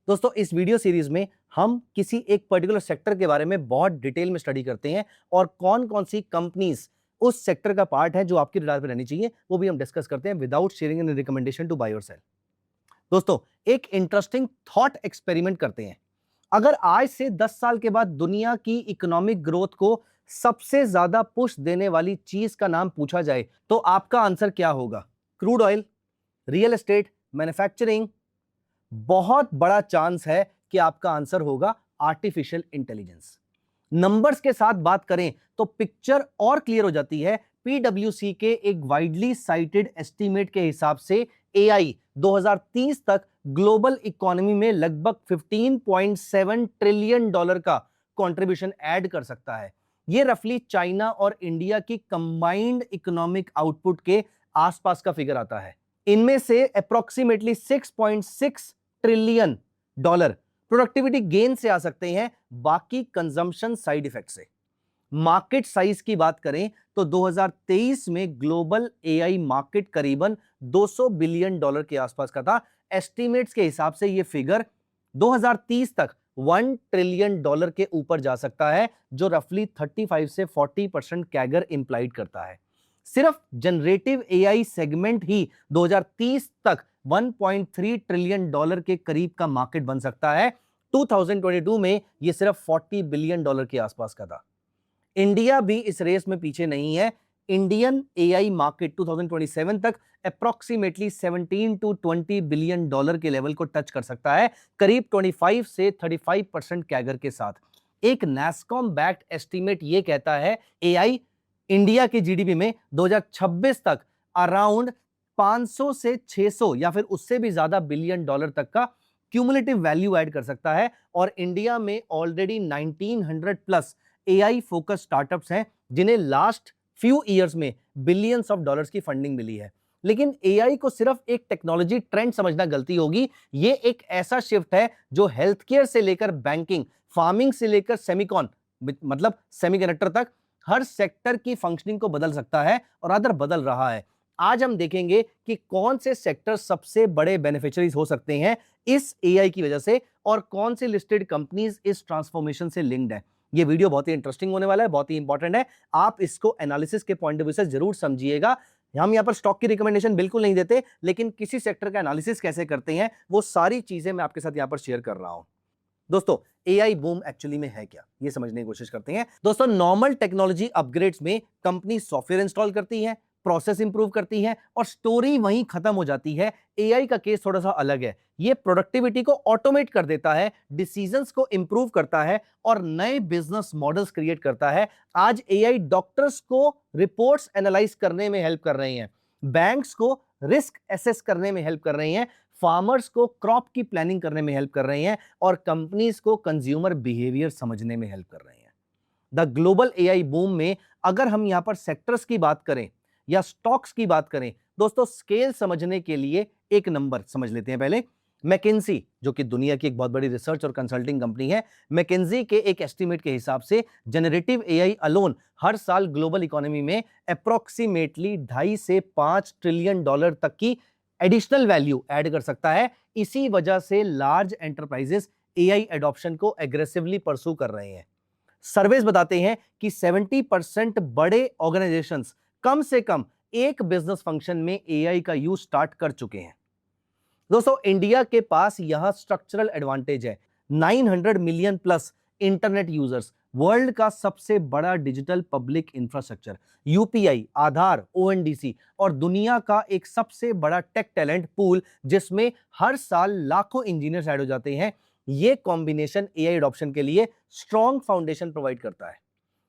दोस्तों इस video series में हम किसी एक पर्टिकुलर सेक्टर के बारे में बहुत डिटेल में स्टडी करते हैं और कौन कौन सी कंपनीज उस सेक्टर का पार्ट है जो आपकी रडार पे रहनी चाहिए वो भी हम डिस्कस करते हैं without sharing any recommendation to buy और सेल। दोस्तों एक इंटरेस्टिंग थॉट एक्सपेरिमेंट करते हैं। अगर आज से 10 साल के बाद दुनिया की इकोनॉमिक ग्रोथ को सबसे ज्यादा पुश देने वाली चीज का नाम पूछा जाए तो आपका आंसर क्या होगा? Crude oil, real estate, manufacturing? बहुत बड़ा चांस है कि आपका आंसर होगा आर्टिफिशियल इंटेलिजेंस। नंबर्स के साथ बात करें तो पिक्चर और क्लियर हो जाती है। पीडब्ल्यूसी के एक वाइडली साइटेड एस्टीमेट के हिसाब से एआई 2030 तक ग्लोबल इकोनॉमी में लगभग 15.7 ट्रिलियन डॉलर का कंट्रीब्यूशन ऐड कर सकता है। यह रफली चाइना और इंडिया की कंबाइंड इकोनॉमिक आउटपुट के आसपास का फिगर आता है। इनमें से approximately 6.6 trillion dollar productivity gain से आ सकते हैं, बाकी कंजम्पशन साइड इफेक्ट से। मार्केट साइज की बात करें तो 2023 में ग्लोबल एआई मार्केट करीबन 200 बिलियन डॉलर के आसपास का था। एस्टीमेट्स के हिसाब से यह फिगर 2030 तक 1 ट्रिलियन डॉलर के ऊपर जा सकता है, जो रफली 35 से 40% कैगर इंप्लाइड करता है। सिर्फ जनरेटिव एआई सेगमेंट ही 2030 तक 1.3 ट्रिलियन डॉलर के करीब का मार्केट बन सकता है। 2022 में यह सिर्फ 40 बिलियन डॉलर के आसपास का था। इंडिया भी इस रेस में पीछे नहीं है। इंडियन एआई मार्केट 2027 तक अप्रोक्सीमेटली 17 टू 20 बिलियन डॉलर के लेवल को टच कर सकता है, करीब 25 से 35% कैगर के साथ। एक नैस्कॉम बैक्ड एस्टीमेट यह कहता है एआई इंडिया की जीडीपी में 2026 तक अराउंड 500 से 600 या फिर उससे भी ज्यादा बिलियन डॉलर तक का क्यूमुलेटिव वैल्यू ऐड कर सकता है। और इंडिया में already 1900 plus AI focus startups हैं जिन्हें लास्ट फ्यू इयर्स में बिलियंस ऑफ डॉलर्स की फंडिंग मिली है। लेकिन एआई को सिर्फ एक टेक्नोलॉजी ट्रेंड समझना गलती होगी। यह एक ऐसा शिफ्ट है जो हेल्थ केयर से लेकर बैंकिंग, फार्मिंग से लेकर सेमिकॉन मतलब सेमीकंडक्टर तक हर सेक्टर की फंक्शनिंग को बदल सकता है और अदर बदल रहा है। आज हम देखेंगे कि कौन से सेक्टर सबसे बड़े बेनिफिशियरीज हो सकते हैं इस एआई की वजह से और कौन सी लिस्टेड कंपनीज इस ट्रांसफॉर्मेशन से लिंक्ड है। ये वीडियो बहुत ही इंटरेस्टिंग होने वाला है, बहुत ही इंपॉर्टेंट है। आप इसको एनालिसिस के पॉइंट ऑफ व्यू से जरूर समझिएगा। हम यहां पर स्टॉक की रिकमेंडेशन बिल्कुल नहीं देते, लेकिन किसी सेक्टर का एनालिसिस कैसे करते हैं वो सारी चीजें मैं आपके साथ यहां पर शेयर कर रहा हूं। दोस्तों एआई बूम एक्चुअली में है क्या, ये समझने की कोशिश करते हैं। दोस्तों नॉर्मल टेक्नोलॉजी अपग्रेड्स में कंपनी सॉफ्टवेयर इंस्टॉल करती है, प्रोसेस इंप्रूव करती है और स्टोरी वहीं खत्म हो जाती है। एआई का केस थोड़ा सा अलग है। ये प्रोडक्टिविटी को ऑटोमेट कर देता है, डिसीजंस को इंप्रूव करता है और नए बिजनेस मॉडल्स क्रिएट करता है। आज एआई डॉक्टर्स को रिपोर्ट्स एनालाइज करने में हेल्प कर रहे हैं, बैंक्स को रिस्क एसेस करने में हेल्प कर रहे हैं, फार्मर्स को क्रॉप की प्लानिंग करने में हेल्प कर रहे हैं और कंपनीज को कंज्यूमर बिहेवियर समझने में हेल्प कर रहे हैं। द ग्लोबल एआई बूम में अगर हम यहां पर सेक्टर्स की बात करें या स्टॉक्स की बात करें, दोस्तों स्केल समझने के लिए एक नंबर समझ लेते हैं पहले। मैकिन्जी, जो कि दुनिया की एक बहुत बड़ी रिसर्च और कंसल्टिंग कंपनी है, मैकिन्जी के एक एस्टीमेट के हिसाब से जनरेटिव एआई अलोन हर साल ग्लोबल इकोनॉमी में अप्रोक्सीमेटली 2.5 से 5 ट्रिलियन डॉलर तक की एडिशनल वैल्यू ऐड कर सकता है। इसी वजह से लार्ज एंटरप्राइजेस एआई एडॉप्शन को एग्रेसिवली परसू कर रहे हैं। सर्वेस बताते हैं कि 70% बड़े ऑर्गेनाइजेशंस कम से कम एक बिजनेस फंक्शन में एआई का यूज स्टार्ट कर चुके हैं। दोस्तों इंडिया के पास यहां स्ट्रक्चरल एडवांटेज है। 900 million plus internet users, world का सबसे बड़ा डिजिटल पब्लिक इंफ्रास्ट्रक्चर, यूपीआई, आधार, ओएनडीसी और दुनिया का एक सबसे बड़ा टेक टैलेंट पूल जिसमें हर साल लाखों इंजीनियर्स ऐड हो जाते हैं। यह कॉम्बिनेशन एआई एडॉप्शन के लिए स्ट्रॉन्ग फाउंडेशन प्रोवाइड करता है।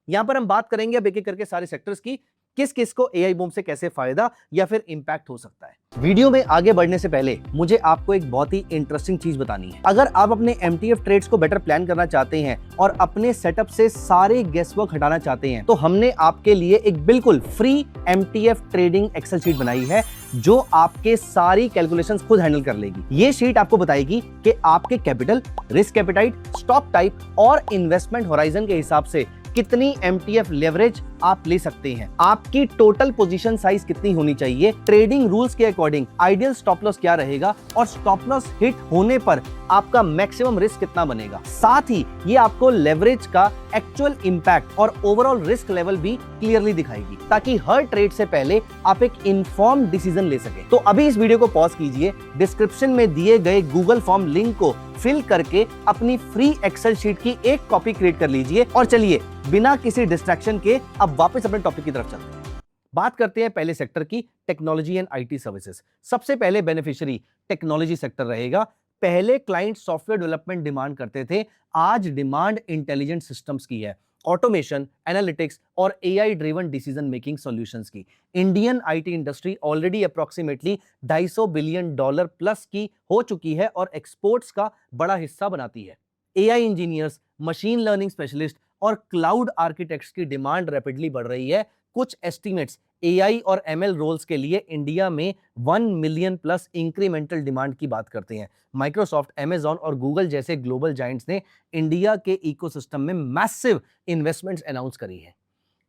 यहां पर हम बात करेंगे अब एक एक करके सारे सेक्टर्स की, किस किस को एआई बूम से कैसे फायदा या फिर इंपैक्ट हो सकता है। वीडियो में आगे बढ़ने से पहले मुझे आपको एक बहुत ही इंटरेस्टिंग चीज बतानी है। अगर आप अपने एमटीएफ ट्रेड्स को बेटर प्लान करना चाहते हैं और अपने सेटअप से सारे गेसवर्क हटाना चाहते हैं तो हमने आपके लिए एक बिल्कुल free MTF trading excel sheet बनाई है जो आपके सारी कैलकुलेशंस खुद हैंडल कर लेगी। ये शीट आपको बताएगी कि आपके capital, risk appetite, stock type और इन्वेस्टमेंट होराइजन के हिसाब से कितनी MTF लेवरेज आप ले सकते हैं, आपकी टोटल पोजीशन साइज कितनी होनी चाहिए, ट्रेडिंग रूल्स के अकॉर्डिंग आइडियल स्टॉप लॉस क्या रहेगा और स्टॉप लॉस हिट होने पर आपका मैक्सिमम रिस्क कितना बनेगा। साथ ही ये आपको लेवरेज का एक्चुअल इंपैक्ट और ओवरऑल रिस्क लेवल भी क्लियरली दिखाएगी, ताकि हर ट्रेड से पहले आप एक इन्फॉर्म्ड डिसीजन ले सके। तो अभी इस वीडियो को पॉज कीजिए, डिस्क्रिप्शन में दिए गए गूगल फॉर्म लिंक को फिल करके अपनी फ्री एक्सेल शीट की एक कॉपी क्रिएट कर लीजिए और चलिए बिना किसी डिस्ट्रैक्शन के अब वापस अपने टॉपिक की तरफ चलते हैं। बात करते हैं पहले सेक्टर की, टेक्नोलॉजी एंड IT सर्विसेज। सबसे पहले बेनिफिशियरी टेक्नोलॉजी सेक्टर रहेगा। पहले क्लाइंट सॉफ्टवेयर डेवलपमेंट डिमांड करते थे, आज डिमांड इंटेलिजेंट सिस्टम्स की है, ऑटोमेशन, एनालिटिक्स और AI driven decision making solutions की। Indian IT industry already approximately $250 billion plus की हो चुकी है और एक्सपोर्ट्स का बड़ा हिस्सा बनाती है। AI engineers, machine learning specialist और क्लाउड आर्किटेक्ट्स की डिमांड रैपिडली बढ़ रही है। कुछ एस्टिमेट्स AI और ML रोल्स के लिए इंडिया में 1 मिलियन प्लस इंक्रीमेंटल डिमांड की बात करते हैं। माइक्रोसॉफ्ट, अमेजॉन और गूगल जैसे ग्लोबल जायंट्स ने इंडिया के इकोसिस्टम में मैसिव इन्वेस्टमेंट्स अनाउंस करी है।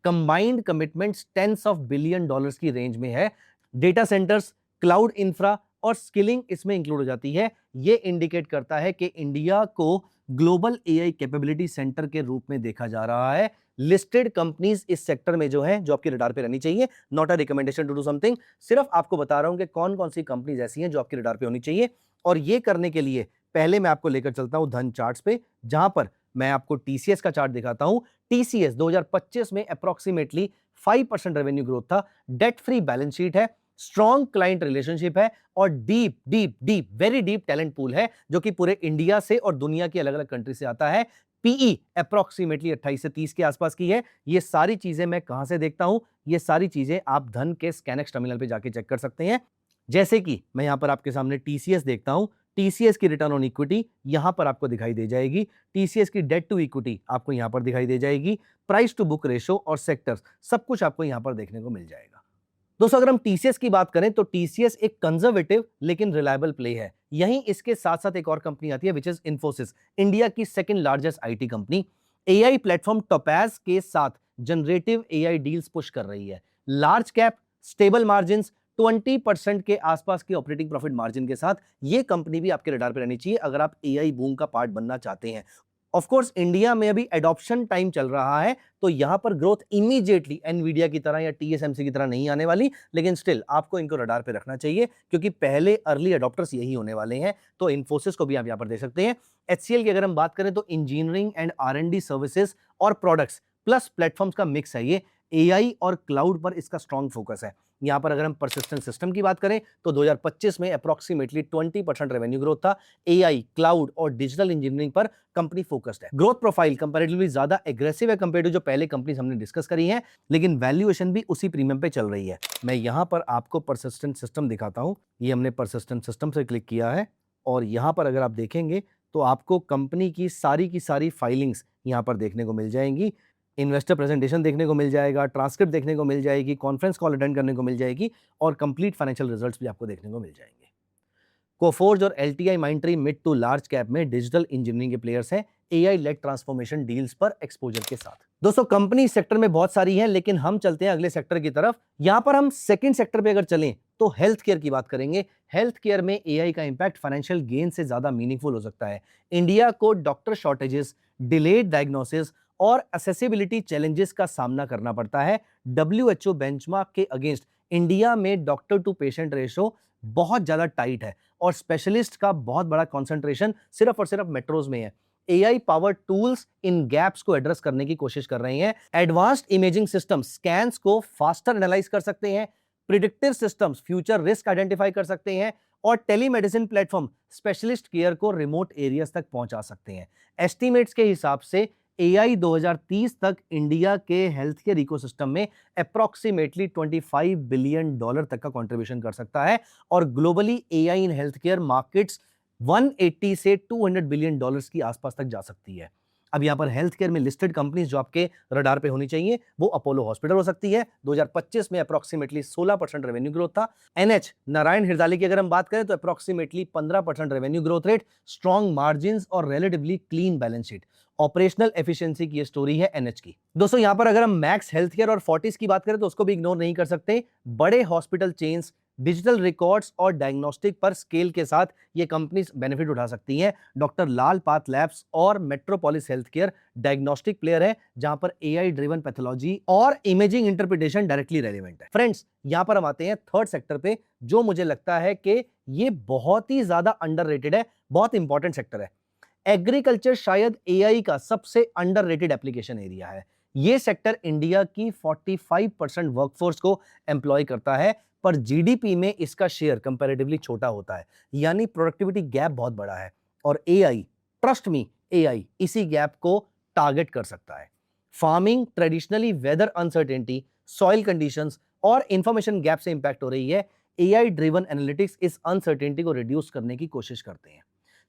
Combined commitments tens of billion dollars की रेंज में है। डेटा सेंटर्स, क्लाउड इंफ्रा और स्किलिंग इसमें इंक्लूड हो जाती है। ये इंडिकेट करता है कि इंडिया को ग्लोबल AI कैपेबिलिटी सेंटर के रूप में देखा जा रहा है। लिस्टेड कंपनीज इस सेक्टर में जो हैं, जो आपके रडार पे रहनी चाहिए, not a recommendation to do something, सिर्फ आपको बता रहा हूं कि कौन कौन सी कंपनीज ऐसी हैं जो आपके रडार पे होनी चाहिए। और ये करने के लिए पहले मैं आपको लेकर चलता हूं धन चार्ट्स पे, जहां पर मैं आपको TCS का चार्ट दिखाता हूं। TCS 2025 में अप्रोक्सीमेटली 5% रेवेन्यू ग्रोथ था, डेट फ्री बैलेंस शीट है, स्ट्रॉन्ग क्लाइंट रिलेशनशिप है और deep deep deep very deep talent pool है, जो कि पूरे इंडिया से और दुनिया की अलग अलग कंट्री से आता है। PE अप्रोक्सीमेटली 28 से 30 के आसपास की है। ये सारी चीजें मैं कहां से देखता हूं, ये सारी चीजें आप धन के स्कैनेक्स टर्मिनल पे जाके चेक कर सकते हैं। जैसे कि मैं यहां पर आपके सामने TCS देखता हूं, TCS की रिटर्न ऑन इक्विटी यहां पर आपको दिखाई दे जाएगी, TCS की डेट टू इक्विटी आपको यहां पर दिखाई दे जाएगी, प्राइस टू बुक रेशो और सेक्टर्स सब कुछ आपको यहां पर देखने को मिल जाएगा। दोस्तों अगर हम TCS की बात करें तो TCS एक कंजर्वेटिव लेकिन रिलायबल प्ले है। यहीं इसके साथ साथ एक और कंपनी आती है विच इज इन्फोसिस, इंडिया की second largest IT company. AI platform topaz के साथ जनरेटिव AI डील्स पुश कर रही है। लार्ज कैप, स्टेबल मार्जिन, 20% के आसपास की ऑपरेटिंग प्रॉफिट मार्जिन के साथ ये कंपनी भी आपके रडार पर रहनी चाहिए अगर आप AI बूम का पार्ट बनना चाहते हैं। ऑफ कोर्स इंडिया में अभी एडॉप्शन टाइम चल रहा है, तो यहां पर ग्रोथ इमीडिएटली एनवीडिया की तरह या TSMC की तरह नहीं आने वाली, लेकिन स्टिल आपको इनको रडार पे रखना चाहिए क्योंकि पहले अर्ली अडॉप्टर्स यही होने वाले हैं। तो इन्फोसिस को भी आप यहां पर देख सकते हैं। HCL की अगर हम बात करें तो इंजीनियरिंग एंड R&D सर्विसेज और प्रोडक्ट्स प्लस प्लेटफॉर्म्स का मिक्स है ये। AI और क्लाउड पर इसका स्ट्रॉन्ग फोकस है। यहां पर अगर हम परसिस्टेंट सिस्टम की बात करें तो 2025 में अप्रोक्सीमेटली 20% रेवेन्यू ग्रोथ था। AI, क्लाउड और डिजिटल इंजीनियरिंग पर कंपनी फोकस्ड है। ग्रोथ प्रोफाइल कंपैरेटिवली ज्यादा एग्रेसिव है कंपेयर टू जो पहले कंपनीज हमने डिस्कस करी हैं, लेकिन वैल्यूएशन भी उसी प्रीमियम पे चल रही है। मैं यहां पर आपको परसिस्टेंट सिस्टम दिखाता हूं। ये हमने परसिस्टेंट सिस्टम से क्लिक किया है और यहां पर अगर आप देखेंगे तो आपको कंपनी की सारी फाइलिंग्स यहां पर देखने को मिल जाएंगी। इन्वेस्टर प्रेजेंटेशन देखने को मिल जाएगा, ट्रांसक्रिप्ट देखने को मिल जाएगी, कॉन्फ्रेंस कॉल अटेंड करने को मिल जाएगी और कंप्लीट फाइनेंशियल रिजल्ट्स भी आपको देखने को मिल जाएंगे। कोफोर्ज और LTI Mindtree mid to large cap में डिजिटल इंजीनियरिंग के प्लेयर्स हैं, AI लेड ट्रांसफॉर्मेशन डील्स पर एक्सपोजर के साथ। दोस्तों कंपनी इस सेक्टर में बहुत सारी हैं, लेकिन हम चलते हैं अगले सेक्टर की तरफ। यहां पर हम सेकंड सेक्टर पे अगर चलें तो हेल्थ केयर की बात करेंगे। हेल्थ केयर में AI का इंपैक्ट फाइनेंशियल गेन से ज्यादा मीनिंगफुल हो सकता है। इंडिया को डॉक्टर शॉर्टेजेस, डिलेड डायग्नोसिस और एक्सेसिबिलिटी चैलेंजेस का सामना करना पड़ता है। WHO बेंचमार्क के अगेंस्ट इंडिया में डॉक्टर टू पेशेंट रेशो बहुत ज्यादा टाइट है और स्पेशलिस्ट का बहुत बड़ा कंसंट्रेशन सिर्फ और सिर्फ मेट्रोज में है। AI power tools in gaps को एड्रेस करने की कोशिश कर रहे हैं। एडवांस्ड इमेजिंग सिस्टम स्कैन्स को फास्टर एनालाइज कर सकते हैं, predictive systems future risk identify कर सकते हैं और टेलीमेडिसिन प्लेटफॉर्म स्पेशलिस्ट केयर को रिमोट एरियाज तक पहुंचा सकते हैं। एस्टिमेट्स के हिसाब से AI 2030 तक इंडिया के हेल्थ केयर इकोसिस्टम में अप्रोक्सीमेटली $25 बिलियन तक का कंट्रीब्यूशन कर सकता है और globally AI in health care markets 180 से $200 बिलियन की आसपास तक जा सकती है। अब यहां पर हेल्थ केयर में लिस्टेड कंपनीज जो आपके रडार पे होनी चाहिए वो अपोलो हॉस्पिटल हो सकती है। 2025 में अप्रोक्सीमेटली 16% रेवेन्यू ग्रोथ था। NH नारायण हृदयालय की अगर हम बात करें तो approximately 15% revenue growth rate, strong margin और relatively clean balance sheet. Operational efficiency की ये स्टोरी है एनएच की। दोस्तों यहां पर अगर हम मैक्स हेल्थ केयर और फोर्टिस की बात करें तो उसको भी इग्नोर नहीं कर सकते। बड़े हॉस्पिटल चेन्स, डिजिटल रिकॉर्ड्स और डायग्नोस्टिक पर स्केल के साथ ये कंपनीज बेनिफिट उठा सकती हैं। डॉक्टर लाल पाथ लैब्स और metropolis health care diagnostic player है जहां पर एआई ड्रिवन पैथोलॉजी और इमेजिंग इंटरप्रिटेशन डायरेक्टली रेलेवेंट है। फ्रेंड्स यहां पर हम आते हैं थर्ड सेक्टर पे, जो मुझे लगता है कि ये बहुत ही ज्यादा अंडररेटेड है, बहुत इंपॉर्टेंट सेक्टर है। एग्रीकल्चर शायद एआई का सबसे अंडररेटेड एप्लीकेशन एरिया है। ये सेक्टर इंडिया की 45% वर्कफोर्स को एम्प्लॉय करता है, पर जीडीपी में इसका शेयर कंपैरेटिवली छोटा होता है, यानी प्रोडक्टिविटी गैप बहुत बड़ा है। और एआई, ट्रस्ट मी, एआई इसी गैप को टारगेट कर सकता है। Farming traditionally weather uncertainty, soil conditions और इंफॉर्मेशन गैप से इंपैक्ट हो रही है। एआई ड्रिवन एनालिटिक्स इस अनसर्टेनिटी को रिड्यूस करने की कोशिश करते हैं।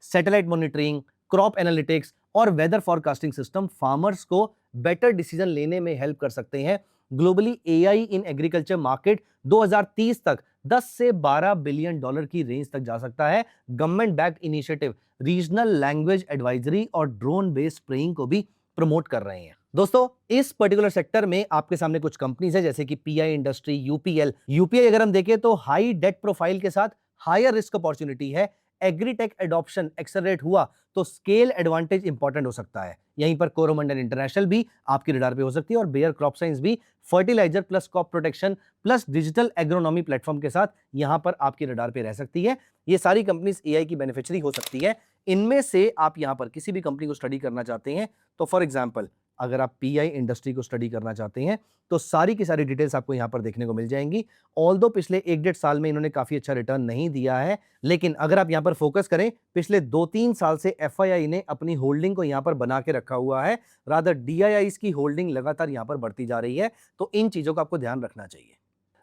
सैटेलाइट मॉनिटरिंग, क्रॉप एनालिटिक्स और वेदर फॉरकास्टिंग सिस्टम फार्मर्स को बेटर डिसीजन लेने में हेल्प कर सकते हैं। Globally AI in agriculture market 2030 तक 10 से 12 बिलियन डॉलर की रेंज तक जा सकता है। Government backed initiative regional language advisory और ड्रोन बेस्ड स्प्रेइंग को भी प्रमोट कर रहे हैं। दोस्तों इस पर्टिकुलर सेक्टर में आपके सामने कुछ कंपनीज है जैसे कि पीआई इंडस्ट्री, यूपीएल। यूपीआई अगर हम देखें तो हाई डेट प्रोफाइल के साथ हायर रिस्क अपॉर्चुनिटी है। एग्रीटेक एडॉप्शन एक्सेलरेट हुआ तो स्केल एडवांटेज इंपॉर्टेंट हो सकता है। यहीं पर कोरोमंडल इंटरनेशनल भी आपकी रडार पे हो सकती है और बेयर क्रॉप साइंस भी fertiliser plus crop protection plus digital agronomy platform के साथ यहां पर आपकी रडार पे रह सकती है। ये सारी कंपनीज एआई की बेनिफिशियरी हो सकती है। इनमें से आप यहां पर किसी भी कंपनी को स्टडी करना चाहते हैं तो फॉर एग्जांपल अगर आप पीआई इंडस्ट्री को स्टडी करना चाहते हैं तो सारी की सारी डिटेल्स आपको यहां पर देखने को मिल जाएंगी। ऑल्दो पिछले 1-1.5 साल में इन्होंने काफी अच्छा रिटर्न नहीं दिया है, लेकिन अगर आप यहां पर फोकस करें, पिछले 2-3 साल से एफआईआई ने अपनी होल्डिंग को यहां पर बना के रखा हुआ है। रादर डीआईआईज की होल्डिंग लगातार यहां पर बढ़ती जा रही है, तो इन चीजों का आपको ध्यान रखना चाहिए।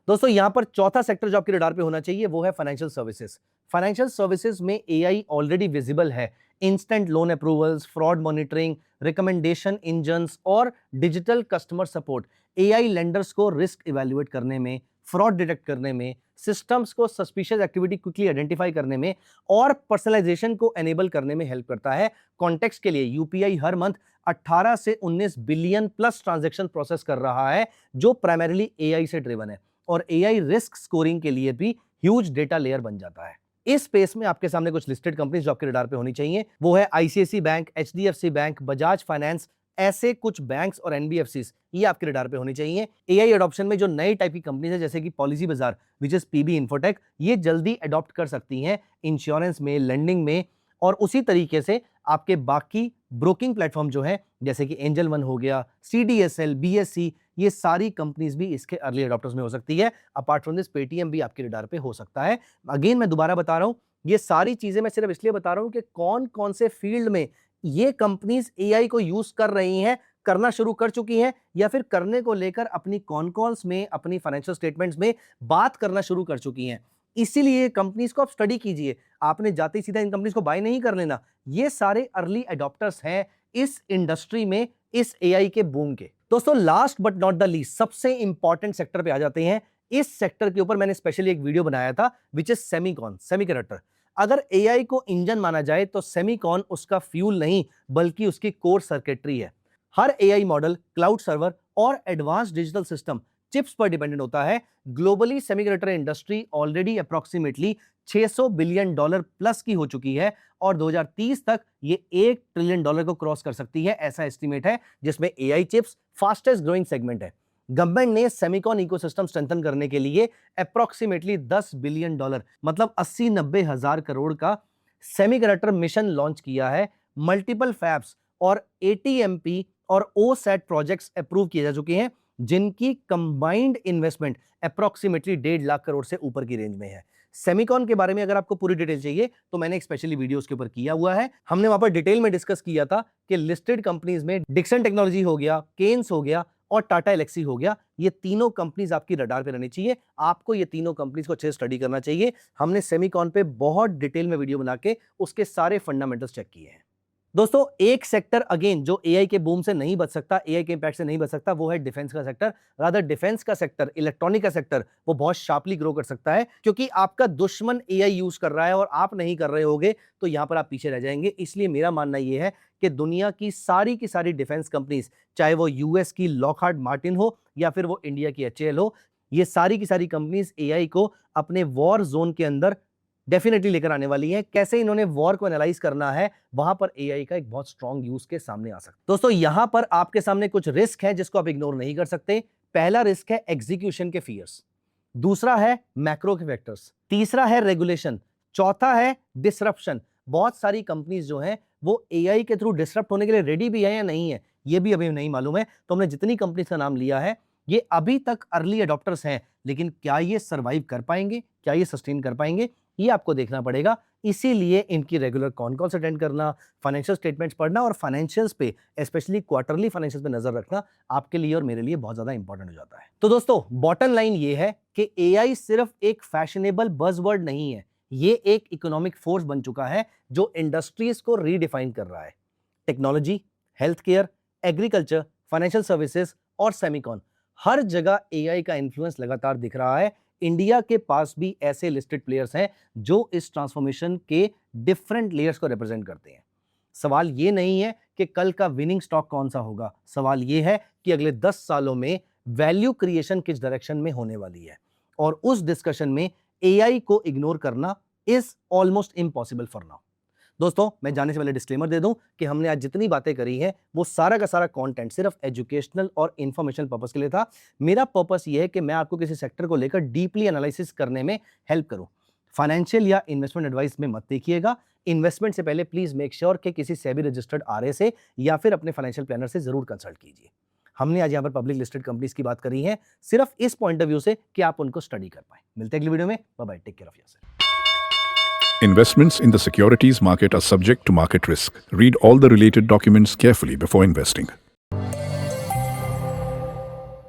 दोस्तों यहां पर चौथा सेक्टर जो आपके रडार पे होना चाहिए वो है फाइनेंशियल सर्विसेज। फाइनेंशियल सर्विसेज में एआई ऑलरेडी विजिबल है। Instant loan approvals, fraud monitoring, recommendation engines और digital customer support AI lenders को रिस्क इवैल्यूएट करने में, फ्रॉड डिटेक्ट करने में, सिस्टम्स को सस्पिशियस एक्टिविटी क्विकली आइडेंटिफाई करने में और पर्सनलाइजेशन को एनेबल करने में हेल्प करता है। कॉन्टेक्स्ट के लिए यूपीआई हर मंथ 18 से 19 बिलियन प्लस ट्रांजैक्शन प्रोसेस कर रहा है जो प्राइमरीली एआई से ड्रिवन है और एआई रिस्क स्कोरिंग के लिए भी ह्यूज डेटा लेयर बन जाता है। इस स्पेस में आपके सामने कुछ लिस्टेड कंपनीज जो आपके रडार पे होनी चाहिए वो है ICICI bank, HDFC bank, Bajaj finance. ऐसे कुछ बैंक्स और एनबीएफसीज ये आपके रडार पे होनी चाहिए। एआई एडॉप्शन में जो नई टाइप की कंपनीज है जैसे कि पॉलिसी बाजार विच इज पीबी इन्फोटेक, ये जल्दी अडॉप्ट कर सकती हैं इंश्योरेंस में, लेंडिंग में और उसी तरीके से आपके बाकी ब्रोकिंग प्लेटफॉर्म जो है जैसे कि एंजल वन हो गया, सीडीएसएल, बीएससी, ये सारी कंपनीज भी इसके अर्ली अडॉप्टर्स में हो सकती है। अपार्ट फ्रॉम दिस पेटीएम भी आपके रडार पे हो सकता है। अगेन मैं दोबारा बता रहा हूं, ये सारी चीजें मैं सिर्फ इसलिए बता रहा हूं कि कौन कौन से फील्ड में ये कंपनीज एआई को यूज कर रही हैं, करना शुरू कर चुकी हैं या फिर करने को लेकर अपनी कॉन कॉल्स में, अपनी फाइनेंशियल स्टेटमेंट्स में बात करना शुरू कर चुकी हैं। इसीलिए कंपनीज को आप स्टडी कीजिए, आपने जाते ही सीधा इन कंपनीज को बाय नहीं कर लेना। ये सारे अर्ली एडॉप्टर्स हैं इस इंडस्ट्री में, इस एआई के बूम के। दोस्तों last but not the least सबसे इंपॉर्टेंट सेक्टर पे आ जाते हैं। इस सेक्टर के ऊपर मैंने स्पेशली एक वीडियो बनाया था विच इज सेमीकॉन, सेमीकंडक्टर। अगर एआई को इंजन माना जाए तो सेमीकॉन उसका फ्यूल नहीं बल्कि उसकी कोर सर्किटरी है। हर एआई मॉडल, क्लाउड सर्वर और एडवांस डिजिटल सिस्टम चिप्स पर डिपेंडेंट होता है। Globally semiconductor industry already approximately $600 billion plus की हो चुकी है और 2030 तक ये $1 ट्रिलियन को क्रॉस कर सकती है, ऐसा एस्टीमेट है, जिसमें AI chips fastest growing segment है। गवर्नमेंट ने सेमीकॉन इकोसिस्टम स्ट्रेंथन करने के लिए अप्रोक्सीमेटली $10 बिलियन मतलब 80-90 हजार करोड़ का सेमीकंडक्टर मिशन लॉन्च किया है। मल्टीपल फैब्स और एटीएमपी और ओसैट प्रोजेक्ट्स अप्रूव किए जा चुके हैं जिनकी combined investment approximately 1.5 lakh crore से ऊपर की रेंज में है। सेमीकॉन के बारे में अगर आपको पूरी डिटेल चाहिए तो मैंने एक स्पेशली वीडियो उसके ऊपर किया हुआ है। हमने वहां पर डिटेल में डिस्कस किया था कि लिस्टेड कंपनीज में डिक्सन टेक्नोलॉजी हो गया, केन्स हो गया और टाटा एलेक्सी हो गया, ये तीनों कंपनीज आपकी रडार पे रहनी चाहिए। आपको ये तीनों कंपनीज को अच्छे से स्टडी करना चाहिए। हमने सेमीकॉन पे बहुत डिटेल में वीडियो बना के उसके सारे फंडामेंटल्स चेक किए हैं। दोस्तों एक सेक्टर अगेन जो एआई के बूम से नहीं बच सकता, एआई के इंपैक्ट से नहीं बच सकता, वो है डिफेंस का सेक्टर। रादर डिफेंस का सेक्टर, इलेक्ट्रॉनिक का सेक्टर, वो बहुत शार्पली ग्रो कर सकता है, क्योंकि आपका दुश्मन एआई यूज कर रहा है और आप नहीं कर रहे होगे तो यहां पर आप पीछे रह जाएंगे। इसलिए मेरा मानना यह है कि दुनिया की सारी डिफेंस कंपनीज, चाहे वो यूएस की लॉकहार्ट मार्टिन हो या फिर वो इंडिया की एचएएल हो, ये सारी की सारी कंपनीज एआई को अपने वॉर जोन के अंदर डेफिनेटली लेकर आने वाली है। कैसे इन्होंने वॉर को एनालाइज करना है, वहां पर एआई का एक बहुत स्ट्रॉन्ग यूज के सामने आ सकता है। दोस्तों यहां पर आपके सामने कुछ रिस्क है जिसको आप इग्नोर नहीं कर सकते। पहला रिस्क है एग्जीक्यूशन के फियर्स, दूसरा है मैक्रो के फैक्टर्स, तीसरा है रेगुलेशन, चौथा है डिसरप्शन। बहुत सारी कंपनीज जो हैं वो एआई के थ्रू डिसरप्ट होने के लिए रेडी भी है या नहीं है, ये भी अभी नहीं मालूम है। तो हमने जितनी कंपनीज का नाम लिया है ये अभी तक अर्ली अडॉप्टर्स हैं, लेकिन क्या ये सर्वाइव कर पाएंगे, क्या ये सस्टेन कर पाएंगे, ये आपको देखना पड़ेगा। इसीलिए इनकी रेगुलर कॉन कॉल्स अटेंड करना, फाइनेंशियल स्टेटमेंट्स पढ़ना और फाइनेंशियल्स पे, स्पेशली क्वार्टरली फाइनेंशियल्स पे नजर रखना आपके लिए और मेरे लिए बहुत ज्यादा इंपॉर्टेंट हो जाता है। तो दोस्तों बॉटम लाइन ये है कि एआई सिर्फ एक फैशनेबल बज़वर्ड नहीं है, ये एक इकोनॉमिक फोर्स बन चुका है जो इंडस्ट्रीज को रीडिफाइन कर रहा है। Technology, health care, agriculture, financial services और सेमीकॉन, हर जगह एआई का इन्फ्लुएंस लगातार दिख रहा है। इंडिया के पास भी ऐसे लिस्टेड प्लेयर्स हैं जो इस ट्रांसफॉर्मेशन के डिफरेंट लेयर्स को रिप्रेजेंट करते हैं। सवाल ये नहीं है कि कल का विनिंग स्टॉक कौन सा होगा, सवाल ये है कि अगले 10 सालों में वैल्यू क्रिएशन किस डायरेक्शन में होने वाली है। और उस डिस्कशन में एआई को इग्नोर करना is almost impossible for now. दोस्तों मैं जाने से पहले डिस्क्लेमर दे दूं कि हमने आज जितनी बातें करी हैं वो सारा का सारा कंटेंट सिर्फ एजुकेशनल और इंफॉर्मेशनल पर्पस के लिए था। मेरा पर्पस ये है कि मैं आपको किसी सेक्टर को लेकर डीपली एनालिसिस करने में हेल्प करूं। फाइनेंशियल या इन्वेस्टमेंट एडवाइस में मत देखिएगा। इन्वेस्टमेंट से पहले प्लीज मेक श्योर कि किसी सेबी रजिस्टर्ड आरए से या फिर अपने फाइनेंशियल प्लानर से जरूर कंसल्ट कीजिए। हमने आज यहाँ पर पब्लिक लिस्टेड कंपनीज की बात करी है सिर्फ इस पॉइंट ऑफ व्यू से कि आप उनको स्टडी कर पाए। मिलते हैं अगली वीडियो में। Bye bye, take care of yourself. Investments in the securities market are subject to market risk. Read all the related documents carefully before investing.